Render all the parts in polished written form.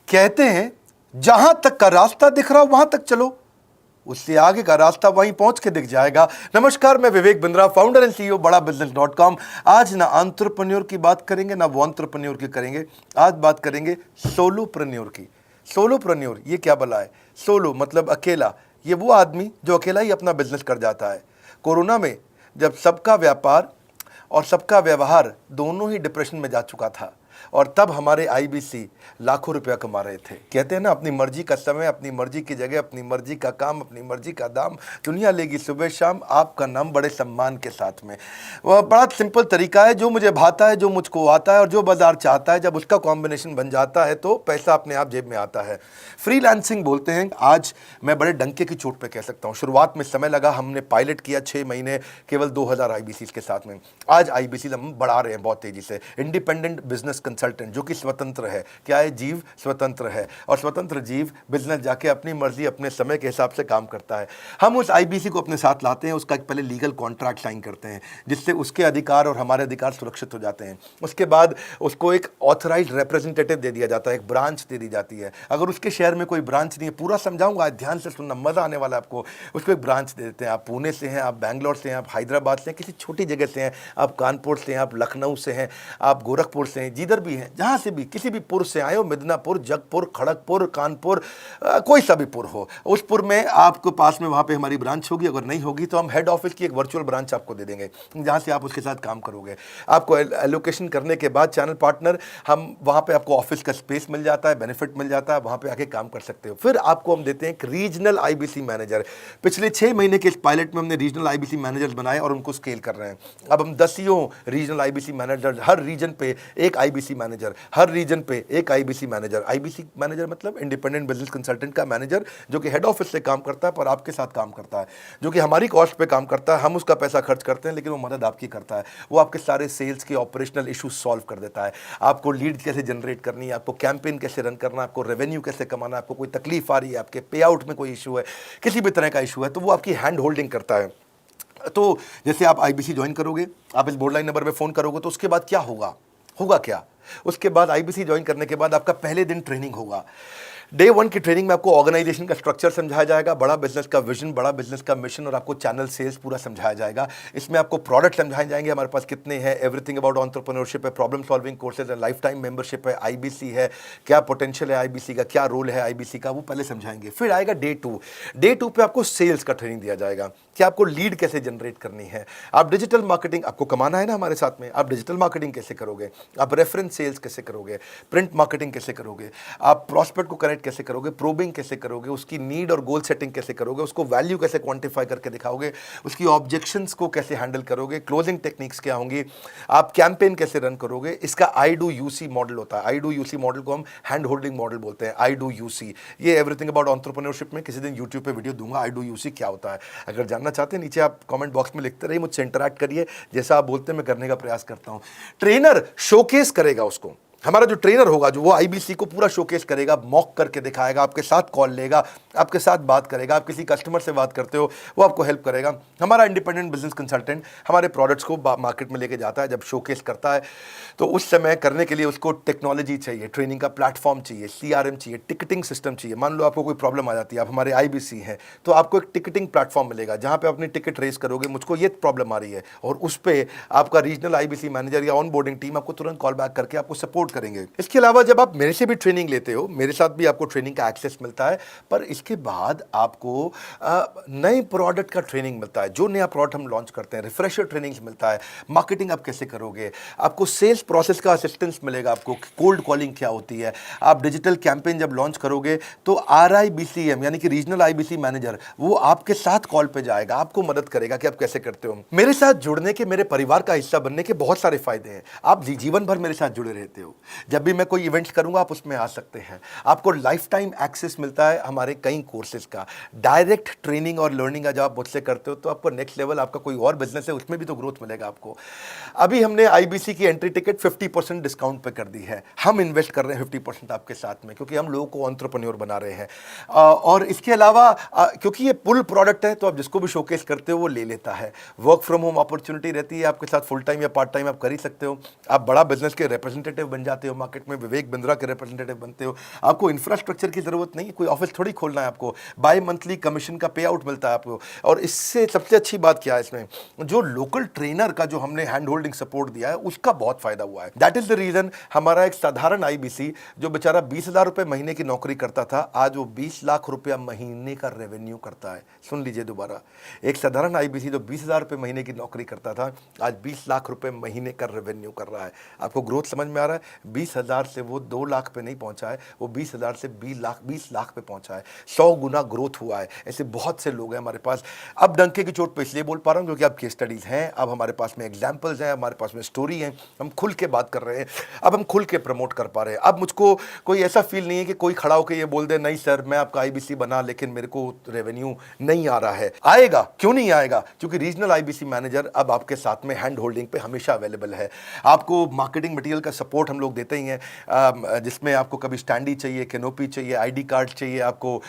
कहते हैं जहां तक का रास्ता दिख रहा हो वहां तक चलो, उससे आगे का रास्ता वहीं पहुंच के दिख जाएगा। नमस्कार, मैं Vivek Bindra, founder and CEO बड़ा बिजनेस.com। आज ना एंटरप्रेन्योर की बात करेंगे ना वो एंटरप्रेन्योर की करेंगे, आज बात करेंगे सोलोप्रेन्योर की। सोलोप्रेन्योर ये क्या भला है? सोलो मतलब अकेला, ये वो आदमी जो अकेला ही अपना बिजनेस कर जाता है। कोरोना में जब सबका व्यापार और सबका व्यवहार दोनों ही डिप्रेशन में जा चुका था, और तब हमारे आईबीसी लाखों रुपया कमा रहे थे। कहते हैं ना, अपनी मर्जी का समय, अपनी मर्जी की जगह, अपनी मर्जी का काम, अपनी मर्जी का दाम, दुनिया लेगी सुबह शाम, आपका नाम बड़े सम्मान के साथ में। वह बड़ा सिंपल तरीका है, जो मुझे भाता है, जो मुझको आता है और जो बाजार चाहता है, जब उसका कॉम्बिनेशन बन जाता है तो पैसा अपने आप जेब में आता है। फ्रीलांसिंग बोलते हैं। आज मैं बड़े डंके की चोट पे कह सकता हूँ, शुरुआत में समय लगा, हमने पायलट किया 6 महीने केवल 2000 आईबीसी के साथ में। आज आईबीसी हम बढ़ा रहे हैं बहुत तेजी से। इंडिपेंडेंट बिजनेस कंसल्टेंट, जो कि स्वतंत्र है। क्या है? जीव स्वतंत्र है, और स्वतंत्र जीव बिजनेस जाके अपनी मर्जी अपने समय के हिसाब से काम करता है। हम उस आईबीसी को अपने साथ लाते हैं, उसका एक पहले लीगल कॉन्ट्रैक्ट साइन करते हैं, जिससे उसके अधिकार और हमारे अधिकार सुरक्षित हो जाते हैं। उसके बाद उसको एक ऑथराइज्ड रिप्रेजेंटेटिव दे दिया जाता है, एक ब्रांच दे दी जाती है। अगर उसके शहर में कोई ब्रांच नहीं है, पूरा समझाऊंगा, ध्यान से सुनना, मजा आने वाला है आपको। उसको एक ब्रांच दे देते हैं। आप पुणे से हैं, आप बैंगलोर से हैं, आप हैदराबाद से हैं, किसी छोटी जगह से हैं, आप कानपुर से हैं, आप लखनऊ से हैं, आप गोरखपुर से हैं, जिधर भी हैं, जहाँ से भी, किसी भी पुर से आए हो, मिदनापुर, जगपुर, खड़गपुर, कानपुर, कोई सा भी पुर हो, उस पुर में आपको पास में वहाँ पे हमारी ब्रांच होगी। अगर नहीं होगी तो हम हेड ऑफिस की एक वर्चुअल ब्रांच आपको दे देंगे, जहाँ से आप उसके साथ काम करोगे। आपको एलोकेशन करने के बाद चैनल पार्टनर, हम वहाँ पे आपको ऑफिस का स्पेस मिल जाता है, बेनिफिट मिल जाता है, वहाँ पे आके काम कर सकते हो। फिर आपको हम देते हैं एक रीजनल आईबीसी मैनेजर। पिछले 6 महीने के इस पायलट में हमने रीजनल आईबीसी मैनेजर बनाए और उनको स्केल कर रहे हैं। अब हम 10 रीजनल आईबीसी मैनेजर, हर रीजन पे एक आईबीसी मैनेजर, हर रीजन पे एक आईबीसी मैनेजर। आईबीसी मैनेजर मतलब इंडिपेंडेंट बिजनेस कंसल्टेंट का मैनेजर, जो कि हेड ऑफिस से काम करता है पर आपके साथ काम करता है, जो कि हमारी कॉस्ट पे काम करता है। हम उसका पैसा खर्च करते हैं, लेकिन वो मदद आपकी करता है। वो आपके सारे सेल्स के ऑपरेशनल इशूज सॉल्व कर देता है। आपको लीड कैसे जनरेट करनी है, आपको कैंपेन कैसे रन करना है, आपको रेवेन्यू कैसे कमाना है, आपको कोई तकलीफ आ रही है, आपके पे आउट में कोई इशू है, किसी भी तरह का इशू है, तो वो आपकी हैंड होल्डिंग करता है। तो जैसे आप आईबीसी ज्वाइन करोगे, आप इस बोर्ड लाइन नंबर पे फोन करोगे, तो उसके बाद क्या होगा क्या? उसके बाद आईबीसी ज्वाइन करने के बाद आपका पहले दिन ट्रेनिंग होगा। डे 1 की ट्रेनिंग में आपको ऑर्गेनाइजेशन का स्ट्रक्चर समझाया जाएगा, बड़ा बिजनेस का विजन, बड़ा बिजनेस का मिशन, और आपको चैनल सेल्स पूरा समझाया जाएगा। इसमें आपको प्रोडक्ट समझाए जाएंगे, हमारे पास कितने हैं, एवरीथिंग अबाउट एंटरप्रेन्योरशिप है, प्रॉब्लम सॉल्विंग कोर्सेज है, लाइफ टाइम मेंबरशिप है, आईबीसी है, क्या पोटेंशियल है आईबीसी का, क्या रोल है आईबीसी का, वो पहले समझाएंगे। फिर आएगा डे 2। डे 2 पे आपको सेल्स का ट्रेनिंग दिया जाएगा कि आपको लीड कैसे जनरेट करनी है, आप डिजिटल मार्केटिंग, आपको कमाना है ना हमारे साथ में, आप डिजिटल मार्केटिंग कैसे करोगे, आप रेफरेंस सेल्स कैसे करोगे, प्रिंट मार्केटिंग कैसे करोगे, आप प्रॉस्पेक्ट को कनेक्ट कैसे करोगे, प्रोबिंग कैसे करोगे, उसकी नीड और गोल सेटिंग कैसे करोगे, उसको वैल्यू कैसे क्वांटिफाई करके दिखाओगे, उसकी ऑब्जेक्शंस को कैसे हैंडल करोगे, क्लोजिंग टेक्निक्स क्या होंगी, आप कैंपेन कैसे रन करोगे। इसका आई डू यूसी मॉडल होता है। आई डू यूसी मॉडल को हम हैंड होल्डिंग मॉडल बोलते हैं। आई डू यूसी, ये एवरीथिंग अबाउट एंटरप्रेन्योरशिप में किसी दिन यूट्यूब पे वीडियो दूंगा, आई डू यूसी क्या होता है। अगर जानना चाहते हैं, नीचे आप कमेंट बॉक्स में लिखते रहिए, मुझसे इंटरैक्ट करिए, जैसा आप बोलते हैं मैं करने का प्रयास करता हूं। ट्रेनर शोकेस करेगा उसको, हमारा जो ट्रेनर होगा, जो वो आईबीसी को पूरा शोकेस करेगा, मॉक करके दिखाएगा, आपके साथ कॉल लेगा, आपके साथ बात करेगा, आप किसी कस्टमर से बात करते हो वो आपको हेल्प करेगा। हमारा इंडिपेंडेंट बिजनेस कंसल्टेंट हमारे प्रोडक्ट्स को मार्केट में लेके जाता है। जब शोकेस करता है तो उस समय करने के लिए उसको टेक्नोलॉजी चाहिए, ट्रेनिंग का प्लेटफॉर्म चाहिए, सीआरएम चाहिए, टिकटिंग सिस्टम चाहिए। मान लो आपको कोई प्रॉब्लम आ जाती है, आप हमारे आईबीसी हैं, तो आपको एक टिकटिंग प्लेटफॉर्म मिलेगा जहां पे अपनी टिकट रेस करोगे, मुझको ये प्रॉब्लम आ रही है, और उस पर आपका रीजनल आईबीसी मैनेजर या ऑन बोर्डिंग टीम आपको तुरंत कॉल बैक करके आपको सपोर्ट करेंगे। इसके अलावा जब आप मेरे से भी ट्रेनिंग लेते हो, मेरे साथ भी आपको ट्रेनिंग का एक्सेस मिलता है, पर इसके बाद आपको नए प्रोडक्ट का ट्रेनिंग मिलता है। जो नया प्रोडक्ट हम लॉन्च करते हैं, रिफ्रेशर ट्रेनिंग्स मिलता है, मार्केटिंग आप कैसे करोगे, आपको सेल्स प्रोसेस का असिस्टेंस मिलेगा, आपको कोल्ड कॉलिंग क्या होती है, आप डिजिटल कैंपेन जब लॉन्च करोगे तो आरआईबीसीएम यानी कि रीजनल आईबीसी मैनेजर वो आपके साथ कॉल पे जाएगा, आपको मदद करेगा कि आप कैसे करते हो। मेरे साथ जुड़ने के, मेरे परिवार का हिस्सा बनने के बहुत सारे फायदे हैं। आप जीवन भर मेरे साथ जुड़े रहते हो, जब भी मैं कोई इवेंट्स करूंगा आप उसमें आ सकते हैं। आपको लाइफ टाइम एक्सेस मिलता है हमारे कई कोर्सेज का, डायरेक्ट ट्रेनिंग और लर्निंग जब आप मुझसे करते हो तो आपको नेक्स्ट लेवल, आपका कोई और बिजनेस है उसमें भी तो ग्रोथ मिलेगा आपको। अभी हमने आईबीसी की एंट्री टिकट 50% डिस्काउंट पे कर दी है। हम इन्वेस्ट कर रहे हैं 50% आपके साथ में, क्योंकि हम लोगों को एंटरप्रेन्योर बना रहे हैं। और इसके अलावा क्योंकि ये पुल प्रोडक्ट है तो आप जिसको भी शोकेस करते हो वो ले लेता है। वर्क फ्रॉम होम अपॉर्चुनिटी रहती है आपके साथ, फुल टाइम या पार्ट टाइम आप कर ही सकते हो। आप बड़ा बिजनेस के रिप्रेजेंटेटिव बन जाते जाते हो मार्केट में, विवेक बिंद्रा के रिप्रेजेंटेटिव बनते हो, आपको इंफ्रास्ट्रक्चर की जरूरत नहीं, कोई ऑफिस थोड़ी खोलना है आपको, बाय मंथली कमीशन का पे आउट मिलता है आपको। और इससे सबसे अच्छी बात क्या है, इसमें जो लोकल ट्रेनर का जो हमने हैंड होल्डिंग सपोर्ट दिया है उसका बहुत फायदा हुआ है। दैट इज द रीजन हमारा एक साधारण आईबीसी जो बेचारा 20,000 रुपए महीने की नौकरी करता था, आज वो 20 लाख रुपया महीने का रेवेन्यू करता है। सुन लीजिए दोबारा, एक साधारण आईबीसी जो 20,000 रुपए महीने की नौकरी करता था, आज 20 लाख रुपए महीने का रेवेन्यू कर रहा है। आपको ग्रोथ समझ में आ रहा है? 20,000 से वो 2 लाख पे नहीं पहुंचा है, वो 20,000 से 20 लाख पे पहुंचा है। 100 गुना ग्रोथ हुआ है। ऐसे बहुत से लोग हैं हमारे पास। अब डंके की चोट पे इसलिए बोल पा रहा हूं क्योंकि अब केस स्टडीज हैं, अब हमारे पास में एग्जाम्पल्स हैं, हमारे पास में स्टोरी है, हम खुल के बात कर रहे हैं, अब हम खुल के प्रमोट कर पा रहे हैं। अब मुझको कोई ऐसा फील नहीं है कि कोई खड़ा होकर ये बोल दे नहीं सर मैं आपका आईबीसी बना लेकिन मेरे को रेवेन्यू नहीं आ रहा है। आएगा, क्यों नहीं आएगा? क्योंकि रीजनल आईबीसी मैनेजर अब आपके साथ में हैंड होल्डिंग पे हमेशा अवेलेबल है। आपको मार्केटिंग मटेरियल का सपोर्ट हम लोग देते ही हैं, जिसमें आपको कभी स्टैंडी चाहिए, कैनोपी चाहिए, आईडी कार्ड चाहिए, आपको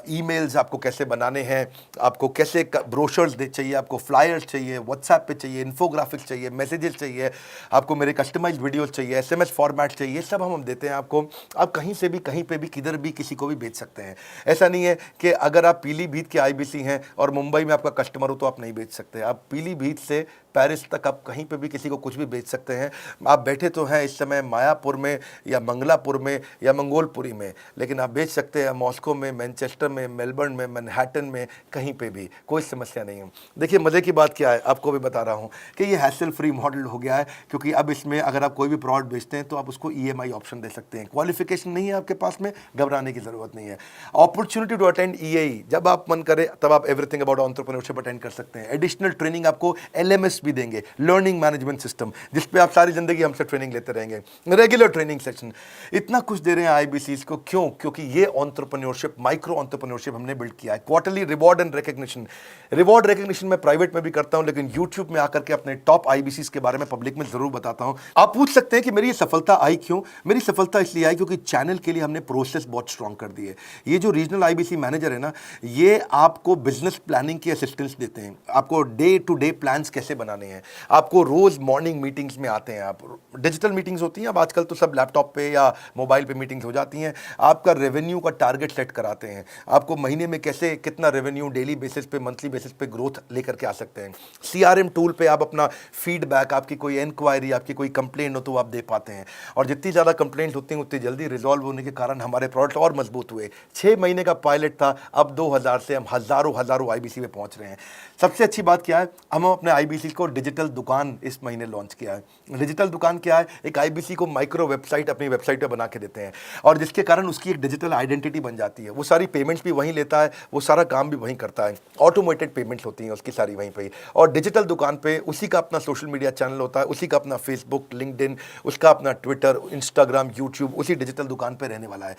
ईमेल्स आपको कैसे बनाने हैं, आपको कैसे ब्रोशर्स चाहिए, आपको फ्लायर्स चाहिए, व्हाट्सएप पे चाहिए, इन्फोग्राफिक्स चाहिए, मैसेजेस चाहिए, आपको मेरे कस्टमाइज्ड वीडियोस चाहिए, एसएमएस फॉर्मेट चाहिए, सब हम देते हैं आपको। आप कहीं से भी, कहीं पे भी, किधर भी किसी को भी बेच सकते हैं। ऐसा नहीं है कि अगर आप पीलीभीत के आईबीसी हैं और मुंबई में आपका कस्टमर हो तो आप नहीं बेच सकते। आप पीलीभीत से पेरिस तक आप कहीं पे भी किसी को कुछ भी बेच सकते हैं। आप बैठे तो हैं इस समय मायापुर में या मंगलापुर में या मंगोलपुरी में, लेकिन आप बेच सकते हैं मॉस्को में, मैनचेस्टर में, मेलबर्न में, मैनहट्टन में, कहीं पे भी, कोई समस्या नहीं है। देखिए मज़े की बात क्या है, आपको भी बता रहा हूँ कि ये हैसल फ्री मॉडल हो गया है, क्योंकि अब इसमें अगर आप कोई भी प्रोडक्ट बेचते हैं तो आप उसको ईएमआई ऑप्शन दे सकते हैं। क्वालिफिकेशन नहीं है आपके पास में, घबराने की ज़रूरत नहीं है। अपॉर्चुनिटी टू अटेंड ईएई, जब आप मन करे तब आप एवरीथिंग अबाउट एंटरप्रेन्योरशिप अटेंड कर सकते हैं। एडिशनल ट्रेनिंग आपको एलएमएस भी देंगे, लर्निंग मैनेजमेंट सिस्टम, जिस पे आप सारी जिंदगी हमसे ट्रेनिंग लेते रहेंगे, रेगुलर ट्रेनिंग सेक्शन, इतना कुछ दे रहे हैं आईबीसीज को। क्यों? क्योंकि ये एंटरप्रेन्योरशिप, माइक्रो एंटरप्रेन्योरशिप हमने बिल्ड किया है। Quarterly reward and recognition, reward recognition मैं प्राइवेट में भी करता हूं, लेकिन यूट्यूब में आकर के अपने टॉप आईबीसीज के बारे में पब्लिक में जरूर बताता हूं। आप पूछ सकते हैं कि मेरी ये सफलता आई क्यों? मेरी सफलता इसलिए आई क्योंकि चैनल के लिए हमने प्रोसेस बहुत स्ट्रांग कर दी है। ये जो रीजनल आईबीसी मैनेजर है ना, ये आपको बिजनेस प्लानिंग की असिस्टेंस देते हैं, आपको डे टू डे प्लान्स कैसे बनाने हैं, आपको रोज मॉर्निंग मीटिंग्स में आते हैं। आप डिजिटल मीटिंग्स होती हैं, अब आजकल तो सब लैपटॉप पे या मोबाइल पे मीटिंग्स हो जाती हैं। आपका रेवेन्यू का टारगेट सेट कराते हैं, आपको महीने में कैसे कितना रेवेन्यू डेली बेसिस पे, मंथली बेसिस पे ग्रोथ लेकर के आ सकते हैं। सीआरएम टूल पे आप अपना फीडबैक, आपकी कोई इंक्वायरी, आपकी कोई कंप्लेंट हो तो आप दे पाते हैं। और जितनी ज़्यादा कंप्लेंट होती हैं उतनी जल्दी रिजॉल्व होने के कारण हमारे प्रोडक्ट और मजबूत हुए। 6 महीने का पायलट था, अब 2000 से हम हज़ारों आईबीसी में पहुंच रहे हैं। सबसे अच्छी बात क्या है, हम अपने आईबीसी को डिजिटल दुकान इस महीने लॉन्च किया है। डिजिटल दुकान क्या है? एक आईबीसी को माइक्रो वेबसाइट अपनी वेबसाइट पे बना के देते हैं, और जिसके कारण उसकी एक डिजिटल आइडेंटिटी बन जाती है। वो सारी पेमेंट्स भी वहीं लेता है, वो सारा काम भी वहीं करता है, ऑटोमेटेड पेमेंट्स होती हैं उसकी सारी वहीं पे। और डिजिटल दुकान पे उसी का अपना सोशल मीडिया चैनल होता है, उसी का अपना फेसबुक, लिंक्डइन, उसका अपना ट्विटर, इंस्टाग्राम, यूट्यूब उसी डिजिटल दुकान पे रहने वाला है।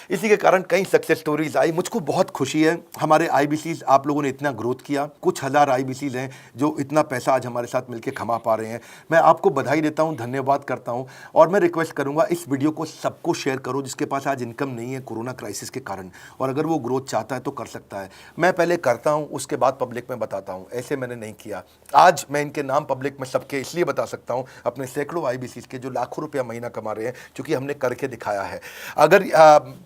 इसी के कारण कई सक्सेस स्टोरीज आई। मुझको बहुत खुशी है, हमारे आईबीसीज आप लोगों ने इतना ग्रोथ किया। कुछ हज़ार आईबीसीज हैं जो इतना पैसा आज हमारे साथ मिलकर कमा पा रहे हैं। मैं आपको बधाई देता हूं, धन्यवाद करता हूं, और मैं रिक्वेस्ट करूंगा इस वीडियो को सबको शेयर करो जिसके पास आज इनकम नहीं है कोरोना क्राइसिस के कारण, और अगर वो ग्रोथ चाहता है तो कर सकता है। मैं पहले करता हूं, उसके बाद पब्लिक में बताता हूं, ऐसे मैंने नहीं किया। आज मैं इनके नाम पब्लिक में सबके इसलिए बता सकता हूं, अपने सैकड़ों आईबीसीज के जो लाखों रुपया महीना कमा रहे हैं, क्योंकि हमने करके दिखाया है। अगर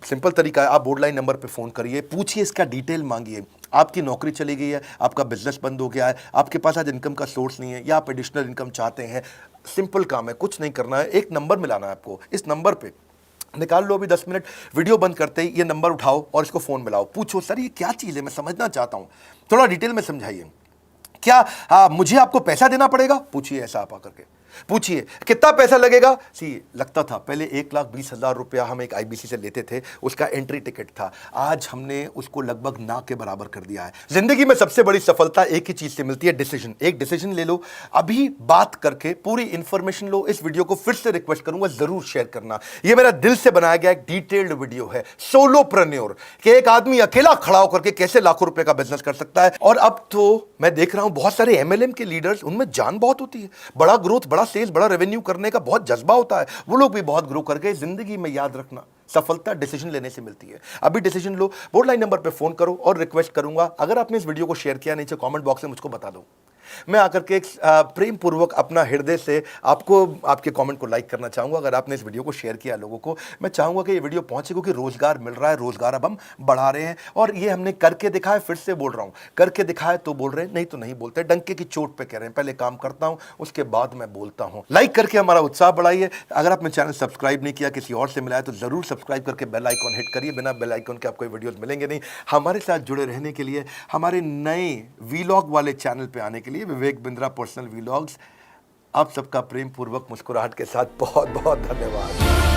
सिंपल तरीका है, आप बोर्ड लाइन नंबर पर फोन करिए, पूछिए, इसका डिटेल मांगिए। आपकी नौकरी चली गई है, आपका बिजनेस बंद हो गया है, आपके पास आज इनकम का सोर्स नहीं है, या आप एडिशनल इनकम चाहते हैं, सिंपल काम है, कुछ नहीं करना है, एक नंबर मिलाना है आपको। इस नंबर पे निकाल लो अभी 10 मिनट, वीडियो बंद करते ही ये नंबर उठाओ और इसको फ़ोन मिलाओ, पूछो सर ये क्या चीज़ है, मैं समझना चाहता हूँ, थोड़ा डिटेल में समझाइए। क्या मुझे आपको पैसा देना पड़ेगा? पूछिए, ऐसा आप आकर के पूछिए कितना पैसा लगेगा। सी लगता था पहले 1,20,000 रुपया हम एक आईबीसी से लेते थे, उसका एंट्री टिकट था, आज हमने उसको लगभग ना के बराबर कर दिया है। जिंदगी में सबसे बड़ी सफलता एक ही चीज से मिलती है, डिसीजन। एक डिसीजन ले लो, अभी बात करके पूरी इंफॉर्मेशन लो। इस वीडियो को फिर से रिक्वेस्ट करूंगा जरूर शेयर करना। यह मेरा दिल से बनाया गया एक डिटेल्ड वीडियो है, सोलोप्रेन्योर, कि एक आदमी अकेला खड़ा होकर के कैसे लाखों रुपए का बिजनेस कर सकता है। और अब तो मैं देख रहा हूं बहुत सारे एमएलएम के लीडर्स, उनमें जान बहुत होती है, बड़ा ग्रोथ, बड़ा सेल्स, बड़ा रेवेन्यू करने का बहुत जज्बा होता है, वो लोग भी बहुत ग्रो कर गए। जिंदगी में याद रखना, सफलता डिसीजन लेने से मिलती है। अभी डिसीजन लो, बोर्ड लाइन नंबर पे फोन करो, और रिक्वेस्ट करूंगा अगर आपने इस वीडियो को शेयर किया, नीचे कमेंट बॉक्स में मुझको बता दो। मैं आकर के एक प्रेम पूर्वक अपना हृदय से आपको आपके कमेंट को लाइक करना चाहूँगा। अगर आपने इस वीडियो को शेयर किया लोगों को, मैं चाहूँगा कि ये वीडियो पहुँचे, क्योंकि रोज़गार मिल रहा है, रोज़गार अब हम बढ़ा रहे हैं और ये हमने करके दिखाया। फिर से बोल रहा हूँ, करके दिखाया तो बोल रहे हैं, नहीं तो नहीं बोलते। डंके की चोट पे कह रहे हैं, पहले काम करता हूँ उसके बाद मैं बोलता हूँ। लाइक करके हमारा उत्साह बढ़ाइए। अगर आपने चैनल सब्सक्राइब नहीं किया, किसी और से मिला है, तो ज़रूर सब्सक्राइब करके बेल आइकॉन हिट करिए। बिना बेल आइकॉन के आपको वीडियोज़ मिलेंगे नहीं। हमारे साथ जुड़े रहने के लिए, हमारे नए वीलॉग वाले चैनल पे आने के लिए, विवेक बिंद्रा पर्सनल वीलॉग्स, आप सबका प्रेम पूर्वक मुस्कुराहट के साथ बहुत बहुत धन्यवाद।